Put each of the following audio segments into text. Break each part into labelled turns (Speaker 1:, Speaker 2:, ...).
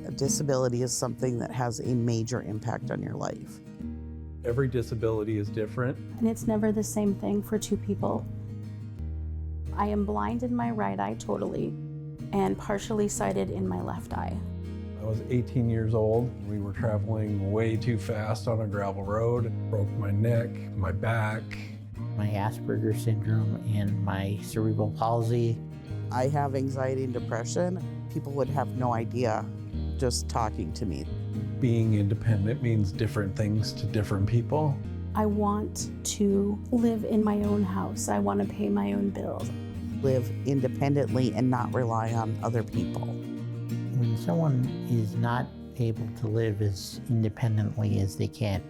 Speaker 1: A disability is something that has a major impact on your life.
Speaker 2: Every disability is different.
Speaker 3: And it's never the same thing for two people. I am blind in my right eye totally and partially sighted in my left eye.
Speaker 2: I was 18 years old. We were traveling way too fast on a gravel road. Broke my neck, my back.
Speaker 4: My Asperger's syndrome and my cerebral palsy.
Speaker 1: I have anxiety and depression. People would have no idea just talking to me.
Speaker 2: Being independent means different things to different people.
Speaker 3: I want to live in my own house. I want to pay my own bills.
Speaker 1: Live independently and not rely on other people.
Speaker 4: When someone is not able to live as independently as they can,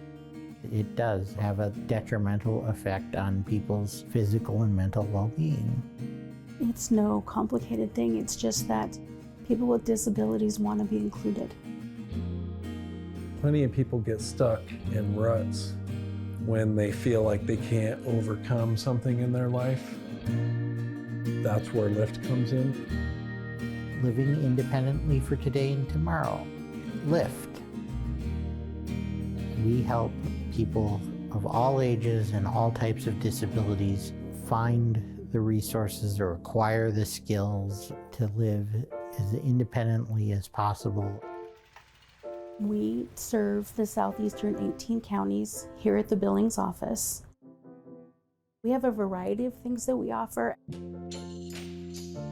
Speaker 4: it does have a detrimental effect on people's physical and mental well-being.
Speaker 3: It's no complicated thing. It's just that people with disabilities want to be included.
Speaker 2: Plenty of people get stuck in ruts when they feel like they can't overcome something in their life. That's where LIFTT comes in.
Speaker 4: Living independently for today and tomorrow. LIFTT. We help people of all ages and all types of disabilities find the resources or acquire the skills to live as independently as possible.
Speaker 3: We serve the southeastern 18 counties here at the Billings office. We have a variety of things that we offer.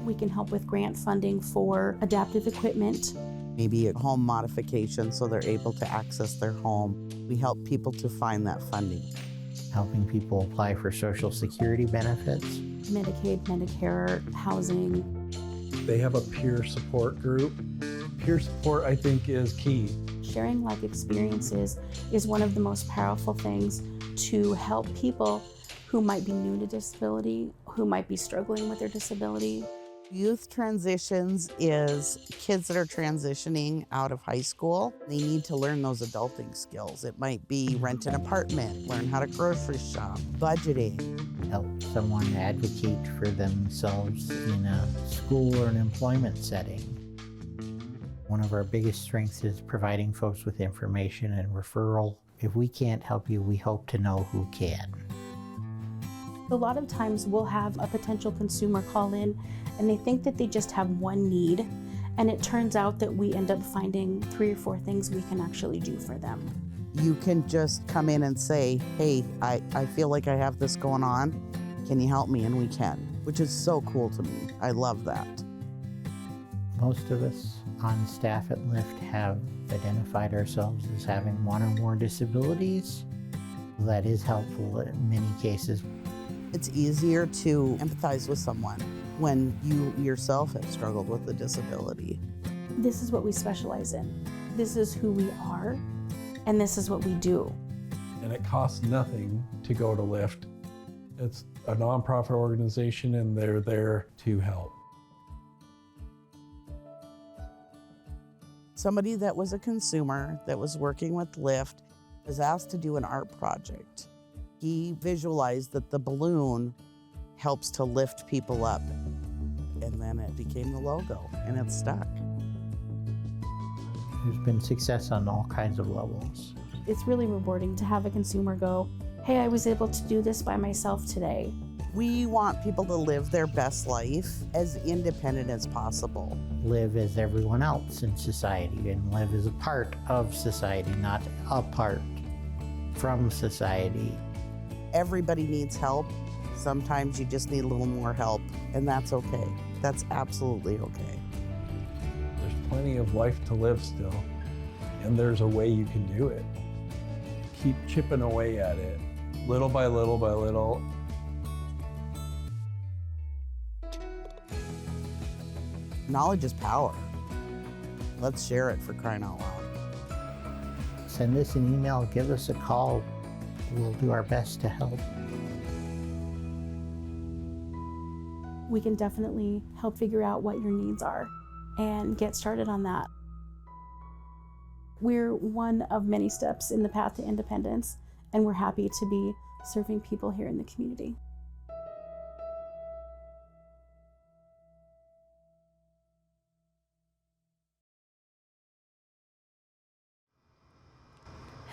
Speaker 3: We can help with grant funding for adaptive equipment.
Speaker 1: Maybe a home modification so they're able to access their home. We help people to find that funding.
Speaker 4: Helping people apply for Social Security benefits.
Speaker 3: Medicaid, Medicare, housing.
Speaker 2: They have a peer support group. Peer support, I think, is key.
Speaker 3: Sharing life experiences is one of the most powerful things to help people who might be new to disability, who might be struggling with their disability.
Speaker 1: Youth transitions is kids that are transitioning out of high school. They need to learn those adulting skills. It might be rent an apartment, learn how to grocery shop, budgeting.
Speaker 4: Help someone advocate for themselves in a school or an employment setting. One of our biggest strengths is providing folks with information and referral. If we can't help you, we hope to know who can.
Speaker 3: A lot of times we'll have a potential consumer call in and they think that they just have one need, and it turns out that we end up finding 3 or 4 things we can actually do for them.
Speaker 1: You can just come in and say, hey, I feel like I have this going on. Can you help me? And we can, which is so cool to me. I love that.
Speaker 4: Most of us on staff at LIFTT have identified ourselves as having one or more disabilities. That is helpful in many cases.
Speaker 1: It's easier to empathize with someone when you yourself have struggled with a disability.
Speaker 3: This is what we specialize in. This is who we are, and this is what we do.
Speaker 2: And it costs nothing to go to LIFTT. It's a nonprofit organization and they're there to help.
Speaker 1: Somebody that was a consumer that was working with LIFTT was asked to do an art project. He visualized that the balloon helps to lift people up. And then it became the logo, and it's stuck.
Speaker 4: There's been success on all kinds of levels.
Speaker 3: It's really rewarding to have a consumer go, hey, I was able to do this by myself today.
Speaker 1: We want people to live their best life as independent as possible.
Speaker 4: Live as everyone else in society and live as a part of society, not apart from society.
Speaker 1: Everybody needs help. Sometimes you just need a little more help, and that's okay. That's absolutely okay.
Speaker 2: There's plenty of life to live still, and there's a way you can do it. Keep chipping away at it, little by little by little.
Speaker 1: Knowledge is power. Let's share it, for crying out loud.
Speaker 4: Send us an email, give us a call. We'll do our best to help.
Speaker 3: We can definitely help figure out what your needs are and get started on that. We're one of many steps in the path to independence, and we're happy to be serving people here in the community.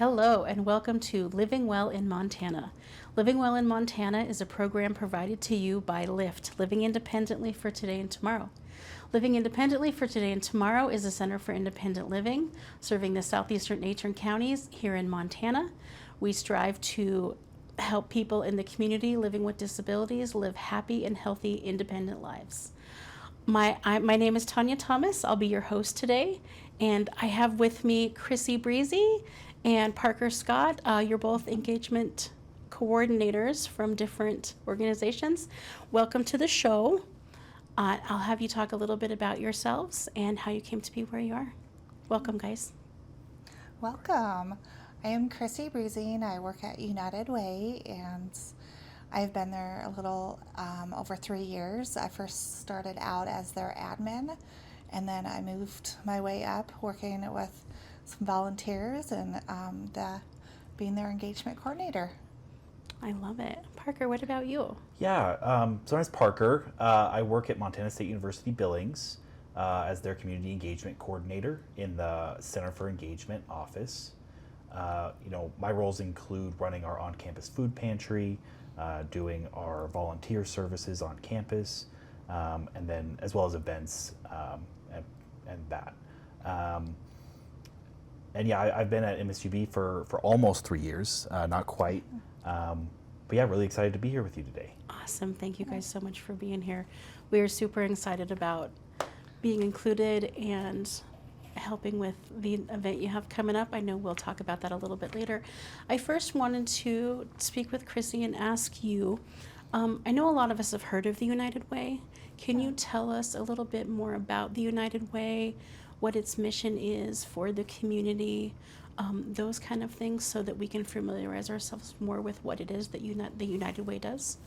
Speaker 3: Hello and welcome to Living Well in Montana. Living Well in Montana is a program provided to you by LIFTT, Living Independently for Today and Tomorrow. Living Independently for Today and Tomorrow is a center for independent living, serving the southeastern 18 counties here in Montana. We strive to help people in the community living with disabilities live happy and healthy independent lives. My name is Tanya Thomas. I'll be your host today, and I have with me Chrissy Breezy and Parker Scott. You're both engagement coordinators from different organizations. Welcome to the show. I'll have you talk a little bit about yourselves and how you came to be where you are. Welcome, guys.
Speaker 5: Welcome. I am Chrissy Breezy, and I work at United Way, and I've been there a little over 3 years. I first started out as their admin, and then I moved my way up working with some volunteers and being their engagement coordinator.
Speaker 3: I love it. Parker, what about you?
Speaker 6: Yeah, so my name's Parker. I work at Montana State University Billings as their community engagement coordinator in the Center for Engagement office. My roles include running our on-campus food pantry, doing our volunteer services on campus, and then as well as events and that. I've been at MSUB for almost 3 years, not quite. But yeah, really excited to be here with you today.
Speaker 3: Awesome. Thank you guys so much for being here. We are super excited about being included and helping with the event you have coming up. I know we'll talk about that a little bit later. I first wanted to speak with Chrissy and ask you, I know a lot of us have heard of the United Way. Can you tell us a little bit more about the United Way, what its mission is for the community, those kind of things, so that we can familiarize ourselves more with what it is that the United Way does?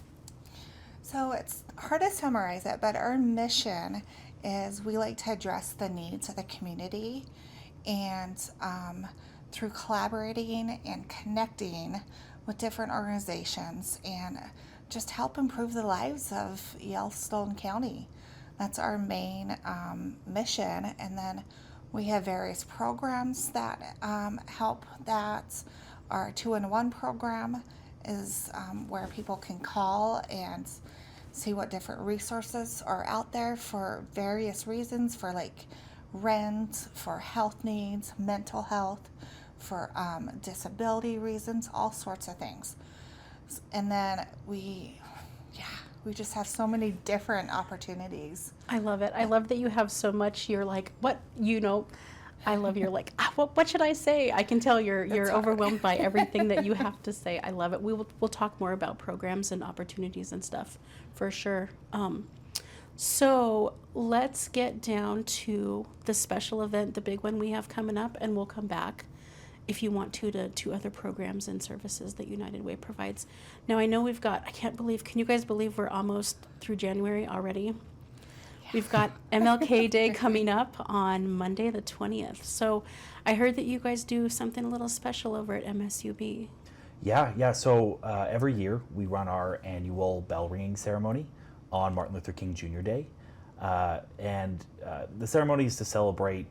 Speaker 5: So it's hard to summarize it, but our mission is we like to address the needs of the community, and through collaborating and connecting with different organizations and just help improve the lives of Yellowstone County. That's our main mission. And then we have various programs that help that. Our 2-in-1 program is where people can call and see what different resources are out there for various reasons, for like rent, for health needs, mental health, for disability reasons, all sorts of things. And then we just have so many different opportunities.
Speaker 3: I love it. I love that you have so much. You're like, I love you're like, what should I say? I can tell you're overwhelmed by everything that you have to say. I love it. We'll talk more about programs and opportunities and stuff for sure. So let's get down to the special event, the big one we have coming up, and we'll come back if you want to other programs and services that United Way provides. Now I know can you guys believe we're almost through January already? Yeah. We've got MLK Day coming up on Monday the 20th. So I heard that you guys do something a little special over at MSUB.
Speaker 6: Yeah. So every year we run our annual bell ringing ceremony on Martin Luther King Jr. Day. And the ceremony is to celebrate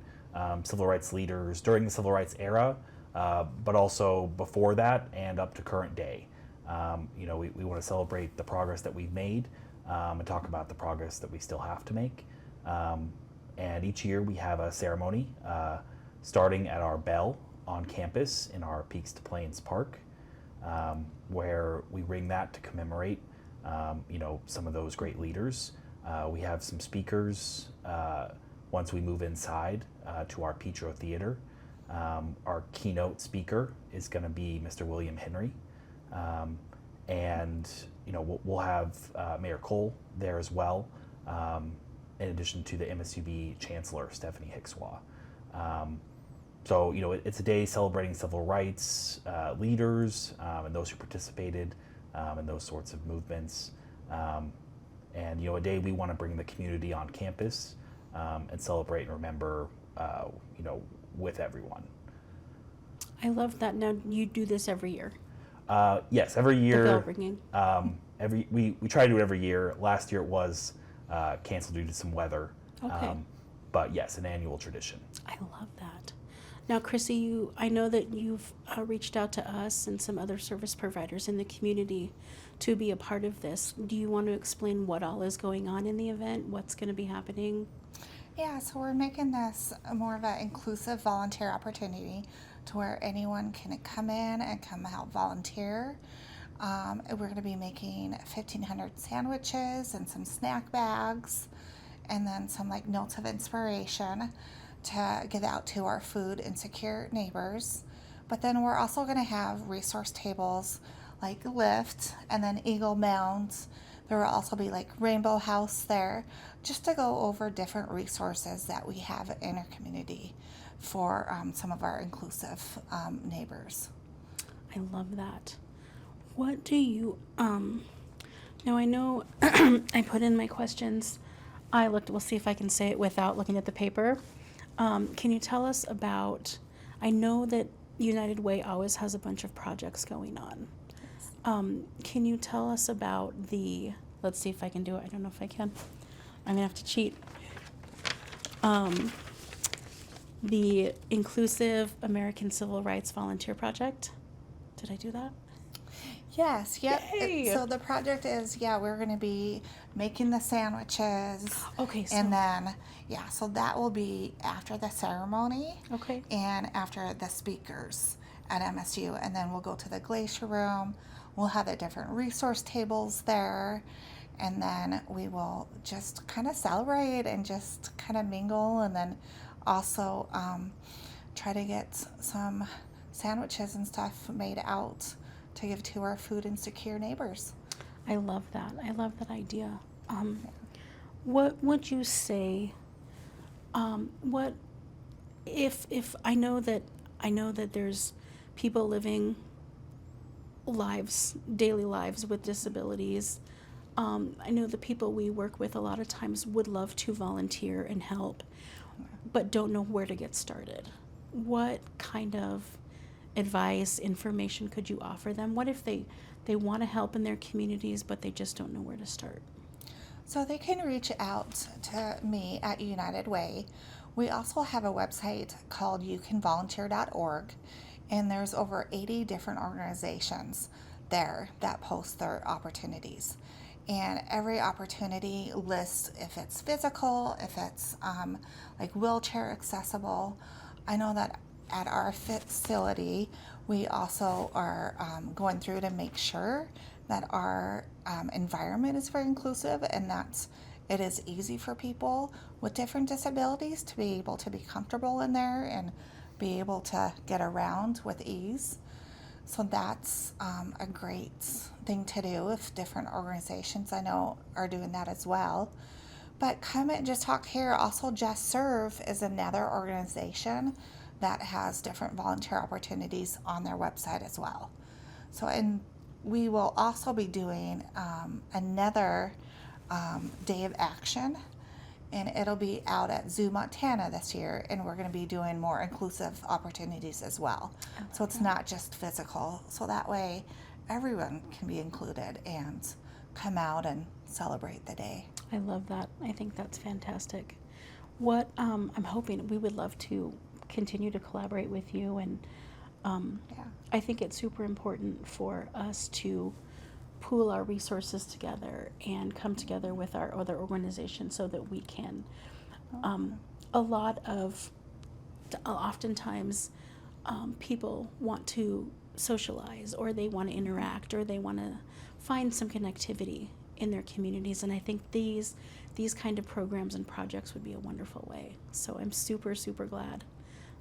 Speaker 6: civil rights leaders during the civil rights era, but also before that and up to current day. We want to celebrate the progress that we've made and talk about the progress that we still have to make. And each year we have a ceremony starting at our bell on campus in our Peaks to Plains Park, where we ring that to commemorate some of those great leaders. We have some speakers once we move inside to our Petro Theater. Our keynote speaker is going to be Mr. William Henry. We'll have Mayor Cole there as well, in addition to the MSUB Chancellor, Stephanie Hickswaw. It's a day celebrating civil rights leaders and those who participated in those sorts of movements. A day we want to bring the community on campus and celebrate and remember, with everyone.
Speaker 3: I love that. Now you do this every year.
Speaker 6: Yes, every year.
Speaker 3: The bell ringing.
Speaker 6: We try to do it every year. Last year it was canceled due to some weather.
Speaker 3: Okay.
Speaker 6: But yes, an annual tradition.
Speaker 3: I love that. Now, Chrissy, I know that you've reached out to us and some other service providers in the community to be a part of this. Do you want to explain what all is going on in the event? What's going to be happening?
Speaker 5: Yeah, so we're making this more of an inclusive volunteer opportunity to where anyone can come in and come help volunteer. We're going to be making 1,500 sandwiches and some snack bags, and then some like notes of inspiration to give out to our food insecure neighbors. But then we're also going to have resource tables like LIFTT and then Eagle Mounds. There will also be like Rainbow House there, just to go over different resources that we have in our community for some of our inclusive neighbors.
Speaker 3: I love that. What do you, now I know I put in my questions. We'll see if I can say it without looking at the paper. Can you tell us about, I know that United Way always has a bunch of projects going on. Can you tell us about let's see if I can do it. I don't know if I can. I'm gonna have to cheat. The Inclusive American Civil Rights Volunteer Project. Did I do that?
Speaker 5: Yes, yep.
Speaker 3: Yay!
Speaker 5: So the project is, we're going to be making the sandwiches.
Speaker 3: Okay, so.
Speaker 5: And then, so that will be after the ceremony.
Speaker 3: Okay.
Speaker 5: And after the speakers at MSU. And then we'll go to the glacier room. We'll have the different resource tables there. And then we will just kind of celebrate and just kind of mingle. And then also try to get some sandwiches and stuff made out to give to our food insecure neighbors.
Speaker 3: I love that. I love that idea. What would you say? What if I know that there's people living daily lives with disabilities. I know the people we work with a lot of times would love to volunteer and help, but don't know where to get started. What kind of advice, information could you offer them? What if they want to help in their communities, but they just don't know where to start?
Speaker 5: So they can reach out to me at United Way. We also have a website called youcanvolunteer.org, and there's over 80 different organizations there that post their opportunities. And every opportunity lists if it's physical, if it's like wheelchair accessible. I know that at our facility, we also are going through to make sure that our environment is very inclusive and that it is easy for people with different disabilities to be able to be comfortable in there and be able to get around with ease. So that's a great thing to do if different organizations I know are doing that as well. But Come and Just Talk Here, also Just Serve, is another organization that has different volunteer opportunities on their website as well. So, and we will also be doing another day of action, and it'll be out at Zoo, Montana this year, and we're going to be doing more inclusive opportunities as well. So it's not just physical, so that way everyone can be included and come out and celebrate the day.
Speaker 3: I love that. I think that's fantastic. What I'm hoping, we would love to continue to collaborate with you, and I think it's super important for us to pool our resources together and come together with our other organizations so that we can oftentimes people want to socialize, or they want to interact, or they want to find some connectivity in their communities, and I think these kind of programs and projects would be a wonderful way. So I'm super, super glad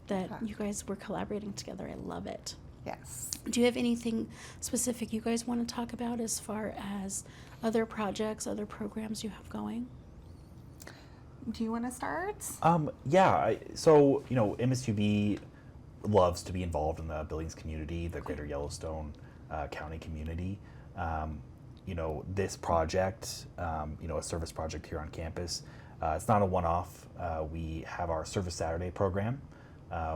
Speaker 3: that you guys were collaborating together. I love it.
Speaker 5: Yes.
Speaker 3: Do you have anything specific you guys want to talk about as far as other projects, other programs you have going?
Speaker 5: Do you want to start?
Speaker 6: So MSUB loves to be involved in the Billings community, the greater Yellowstone County community. This project, a service project here on campus, it's not a one-off. We have our Service Saturday program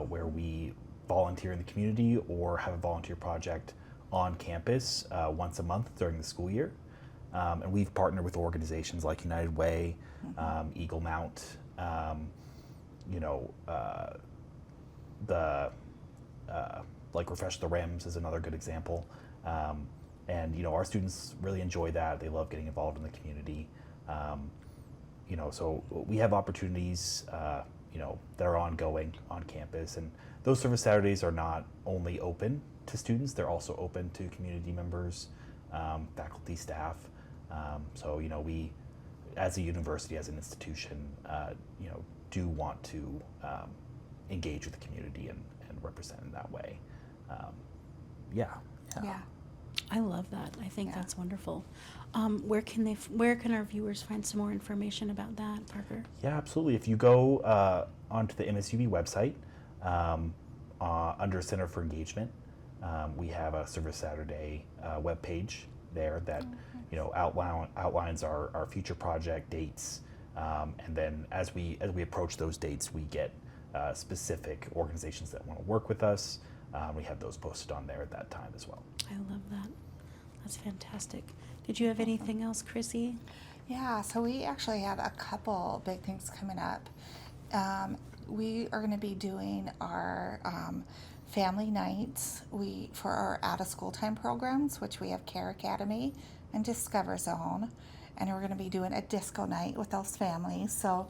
Speaker 6: where we volunteer in the community or have a volunteer project on campus once a month during the school year. And we've partnered with organizations like United Way, the like Refresh the Rims is another good example. And our students really enjoy that. They love getting involved in the community. So we have opportunities, that are ongoing on campus, and those service Saturdays are not only open to students, they're also open to community members, faculty, staff. So we, as a university, as an institution, do want to engage with the community and represent in that way. Yeah.
Speaker 3: I love that. I think
Speaker 5: Yeah.
Speaker 3: that's wonderful. Where can our viewers find some more information about that, Parker?
Speaker 6: Yeah, absolutely. If you go onto the MSUB website, under Center for Engagement, we have a Service Saturday webpage there that outlines our future project dates, and then as we approach those dates, we get specific organizations that want to work with us. We have those posted on there at that time as well.
Speaker 3: I love that. That's fantastic. Did you have anything else, Chrissy?
Speaker 5: Yeah, so we actually have a couple big things coming up. We are going to be doing our family nights for our out-of-school time programs, which we have Care Academy and Discover Zone. And we're going to be doing a disco night with those families. So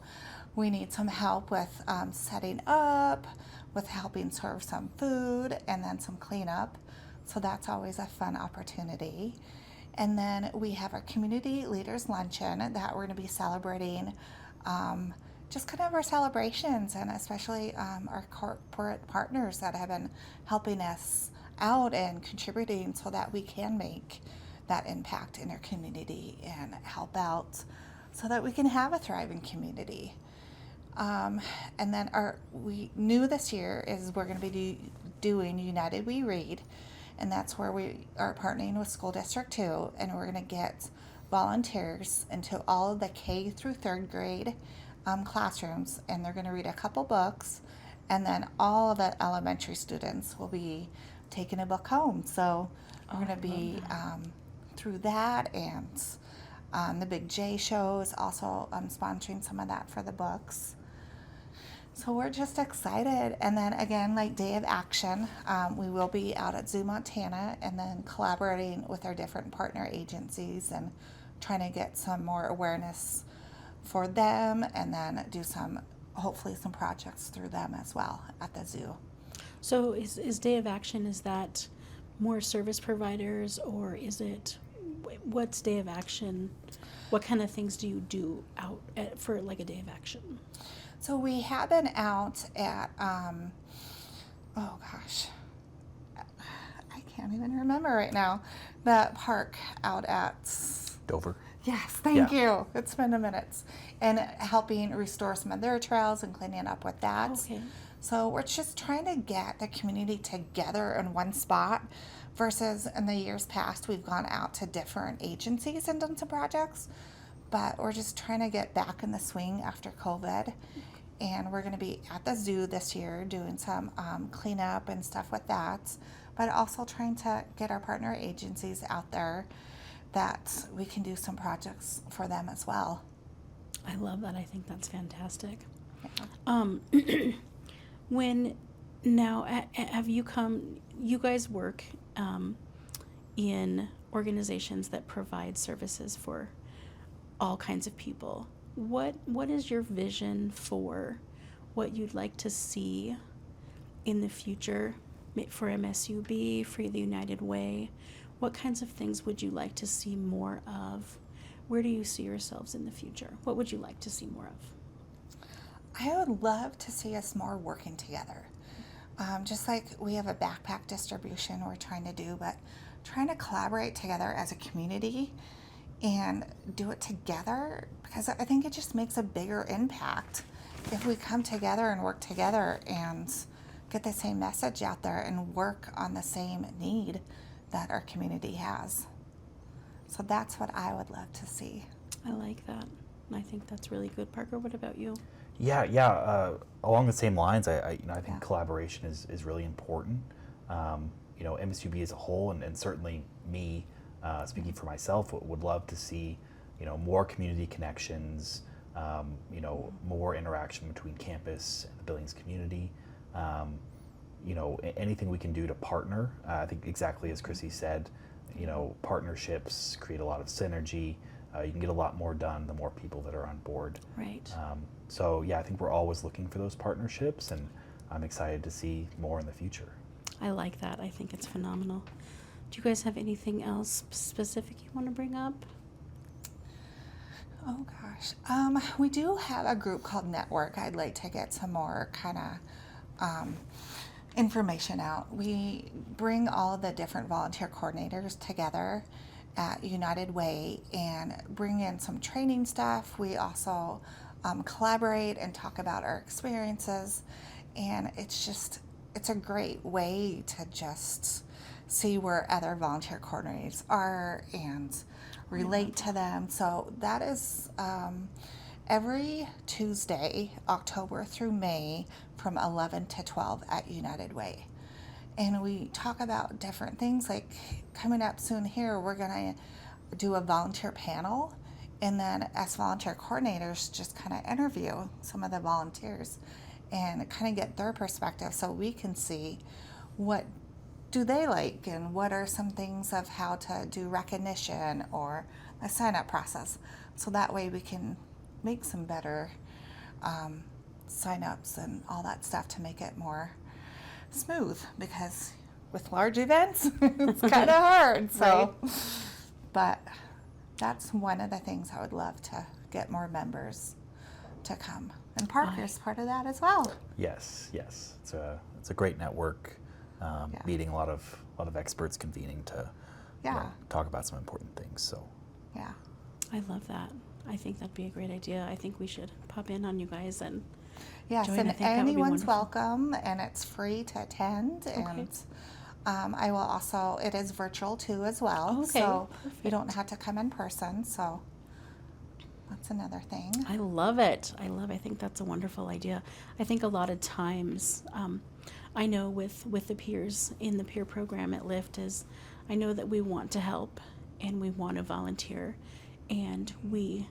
Speaker 5: we need some help with setting up, with helping serve some food, and then some cleanup. So that's always a fun opportunity. And then we have our Community Leaders Luncheon that we're going to be celebrating, just kind of our celebrations, and especially our corporate partners that have been helping us out and contributing so that we can make that impact in our community and help out so that we can have a thriving community. And then we new this year is we're going to be doing United We Read, and that's where we are partnering with School District 2, and we're going to get volunteers into all of the K through 3rd grade classrooms, and they're going to read a couple books, and then all of the elementary students will be taking a book home. So we're going to be through that, and the Big J show is also sponsoring some of that for the books. So we're just excited. And then again, like Day of Action, we will be out at Zoo, Montana, and then collaborating with our different partner agencies and trying to get some more awareness for them, and then do hopefully some projects through them as well at the zoo.
Speaker 3: So is Day of Action, is that more service providers, or is it, what's Day of Action? What kind of things do you do out for like a Day of Action?
Speaker 5: So we have been out at, I can't even remember right now, the park out at
Speaker 6: Dover.
Speaker 5: Yes, thank you. It's been a minute. And helping restore some of their trails and cleaning up with that.
Speaker 3: Okay.
Speaker 5: So we're just trying to get the community together in one spot, versus in the years past we've gone out to different agencies and done some projects. But we're just trying to get back in the swing after COVID. And we're going to be at the zoo this year doing some cleanup and stuff with that. But also trying to get our partner agencies out there that we can do some projects for them as well.
Speaker 3: I love that. I think that's fantastic.
Speaker 5: Yeah.
Speaker 3: Have you guys work in organizations that provide services for all kinds of people. What is your vision for what you'd like to see in the future for MSUB, for the United Way? What kinds of things would you like to see more of? Where do you see yourselves in the future? What would you like to see more of?
Speaker 5: I would love to see us more working together. Just like we have a backpack distribution we're trying to do, but trying to collaborate together as a community and do it together, because I think it just makes a bigger impact if we come together and work together and get the same message out there and work on the same need that our community has. So that's what I would love to see.
Speaker 3: I like that. I think that's really good. Parker, what about you?
Speaker 6: Yeah. Along the same lines, I think collaboration is really important. MSUB as a whole, and certainly me, speaking for myself, would love to see, more community connections, more interaction between campus and the Billings community. anything we can do to partner. I think exactly as Chrissy said, partnerships create a lot of synergy. You can get a lot more done the more people that are on board.
Speaker 3: Right.
Speaker 6: So yeah, I think we're always looking for those partnerships, and I'm excited to see more in the future.
Speaker 3: I like that. I think it's phenomenal. Do you guys have anything else specific you want to bring up?
Speaker 5: Oh gosh, we do have a group called Network. I'd like to get some more kind of information out. We bring all of the different volunteer coordinators together at United Way and bring in some training stuff. We also collaborate and talk about our experiences, and it's a great way to just see where other volunteer coordinators are and relate to them. So that is every Tuesday, October through May, from 11 to 12 at United Way. And we talk about different things. Like coming up soon here, we're gonna do a volunteer panel, and then as volunteer coordinators just kind of interview some of the volunteers and kind of get their perspective so we can see what do they like and what are some things of how to do recognition or the sign-up process. So that way we can make some better sign-ups and all that stuff to make it more smooth, because with large events it's kind of hard. So
Speaker 3: Right.
Speaker 5: But that's one of the things I would love to get more members to come, and Parker's part of that as well.
Speaker 6: Yes. It's a great network. Meeting a lot of experts, convening to talk about some important things. So
Speaker 5: Yeah.
Speaker 3: I love that. I think that'd be a great idea. I think we should pop in on you guys and
Speaker 5: Yes,
Speaker 3: join. I
Speaker 5: and
Speaker 3: think that would be
Speaker 5: anyone's
Speaker 3: wonderful.
Speaker 5: welcome, and it's free to attend. And I will also, it is virtual too as well.
Speaker 3: Okay,
Speaker 5: So you
Speaker 3: perfect.
Speaker 5: don't have to come in person. So that's another thing.
Speaker 3: I love it. I think that's a wonderful idea. I think a lot of times, I know with the peers in the peer program at LIFTT is, I know that we want to help and we want to volunteer, and we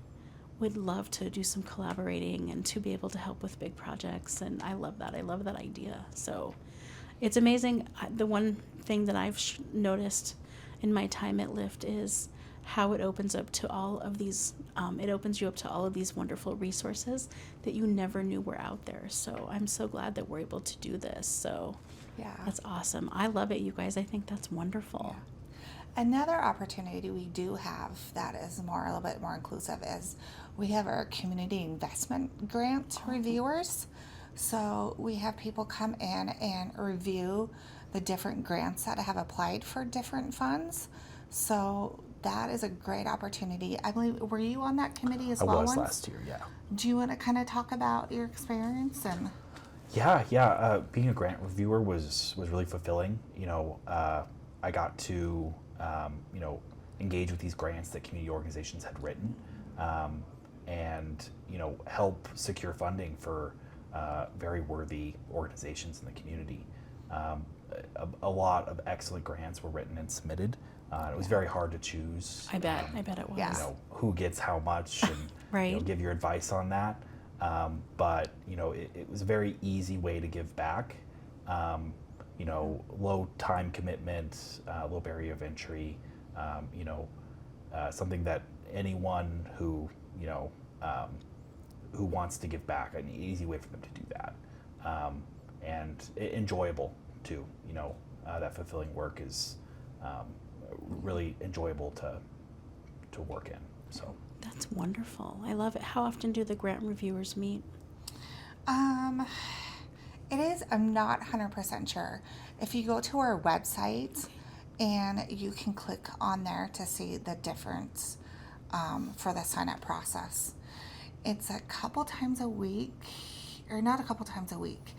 Speaker 3: would love to do some collaborating and to be able to help with big projects. And I love that. I love that idea. So it's amazing. The one thing that I've noticed in my time at LIFTT is how it opens up to all of these, it opens you up to all of these wonderful resources that you never knew were out there. So I'm so glad that we're able to do this. So
Speaker 5: Yeah.
Speaker 3: that's awesome. I love it, you guys. I think that's wonderful.
Speaker 5: Another opportunity we do have that is a little bit more inclusive is we have our community investment grant reviewers. So we have people come in and review the different grants that have applied for different funds. So that is a great opportunity. I believe, were you on that committee as well?
Speaker 6: I was
Speaker 5: once?
Speaker 6: last year. Yeah.
Speaker 5: Do you want to kind of talk about your experience and?
Speaker 6: Yeah. Being a grant reviewer was really fulfilling. I got to engage with these grants that community organizations had written, and help secure funding for very worthy organizations in the community. A lot of excellent grants were written and submitted. It was very hard to choose.
Speaker 3: I bet it was.
Speaker 5: Yeah.
Speaker 6: Who gets how much, and
Speaker 3: Right.
Speaker 6: give your advice on that. But it was a very easy way to give back. Low time commitment, low barrier of entry. Something that anyone who wants to give back, an easy way for them to do that, and enjoyable too. That fulfilling work is really enjoyable to work in. So
Speaker 3: That's wonderful. I love it. How often do the grant reviewers meet?
Speaker 5: It is, I'm not 100% sure. If you go to our website and you can click on there to see the difference for the sign up process. It's a couple times a week, or not a couple times a week.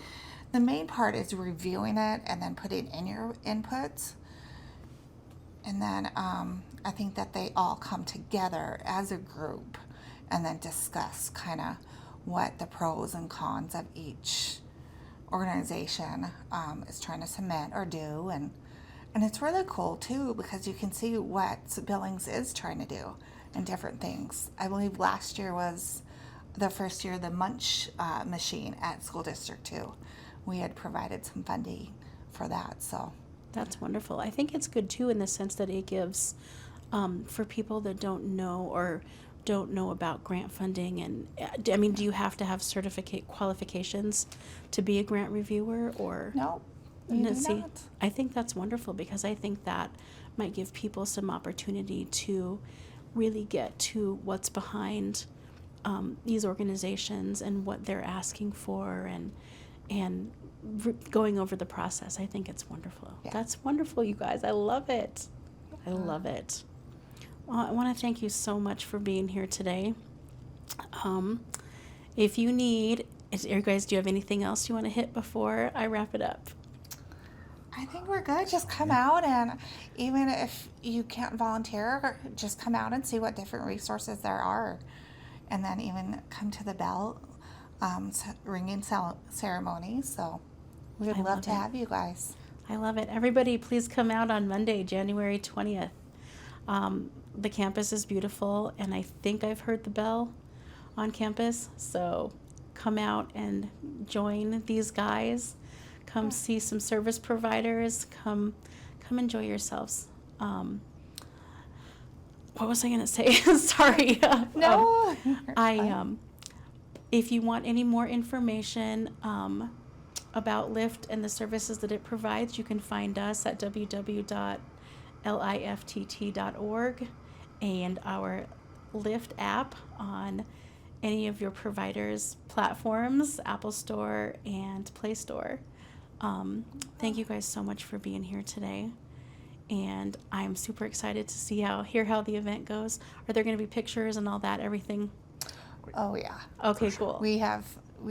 Speaker 5: The main part is reviewing it and then putting in your inputs. And then I think that they all come together as a group and then discuss kind of what the pros and cons of each organization is trying to submit or do. And it's really cool too, because you can see what Billings is trying to do and different things. I believe last year was the first year the Munch machine at School District 2 we had provided some funding for that. So
Speaker 3: That's wonderful. I think it's good too in the sense that it gives for people that don't know or don't know about grant funding. And I mean, do you have to have certificate qualifications to be a grant reviewer, or
Speaker 5: no, you do
Speaker 3: see,
Speaker 5: not.
Speaker 3: I think that's wonderful, because I think that might give people some opportunity to really get to what's behind these organizations and what they're asking for, and going over the process. I think it's wonderful.
Speaker 5: Yeah.
Speaker 3: That's wonderful, you guys. I love it. I love it. Well, I want to thank you so much for being here today. If you need, you guys, do you have anything else you want to hit before I wrap it up?
Speaker 5: I think we're good. Just come out, and even if you can't volunteer, just come out and see what different resources there are. And then even come to the bell ringing ceremony. So we would love to have you guys.
Speaker 3: I love it. Everybody, please come out on Monday, January 20th. The campus is beautiful, and I think I've heard the bell on campus. So come out and join these guys. Come see some service providers. Come enjoy yourselves. What was I going to say? Sorry.
Speaker 5: No.
Speaker 3: If you want any more information about LIFTT and the services that it provides, you can find us at www.liftt.org and our LIFTT app on any of your providers' platforms, Apple Store and Play Store. Thank you guys so much for being here today. And I'm super excited to hear how the event goes. Are there going to be pictures and all that, everything?
Speaker 5: Oh yeah.
Speaker 3: Okay, cool.
Speaker 5: We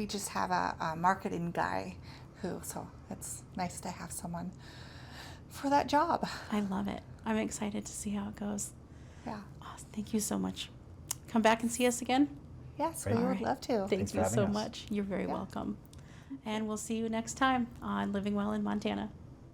Speaker 5: just have a marketing guy so it's nice to have someone for that job.
Speaker 3: I love it. I'm excited to see how it goes.
Speaker 5: Yeah.
Speaker 3: Oh, thank you so much. Come back and see us again.
Speaker 5: Yes,
Speaker 6: Great.
Speaker 5: we
Speaker 3: All
Speaker 5: would
Speaker 3: right.
Speaker 5: love to.
Speaker 3: Thank
Speaker 6: Thanks for
Speaker 3: you
Speaker 6: having
Speaker 3: so
Speaker 6: us.
Speaker 3: much. You're very
Speaker 5: Yeah.
Speaker 3: welcome. And we'll see you next time on Living Well in Montana.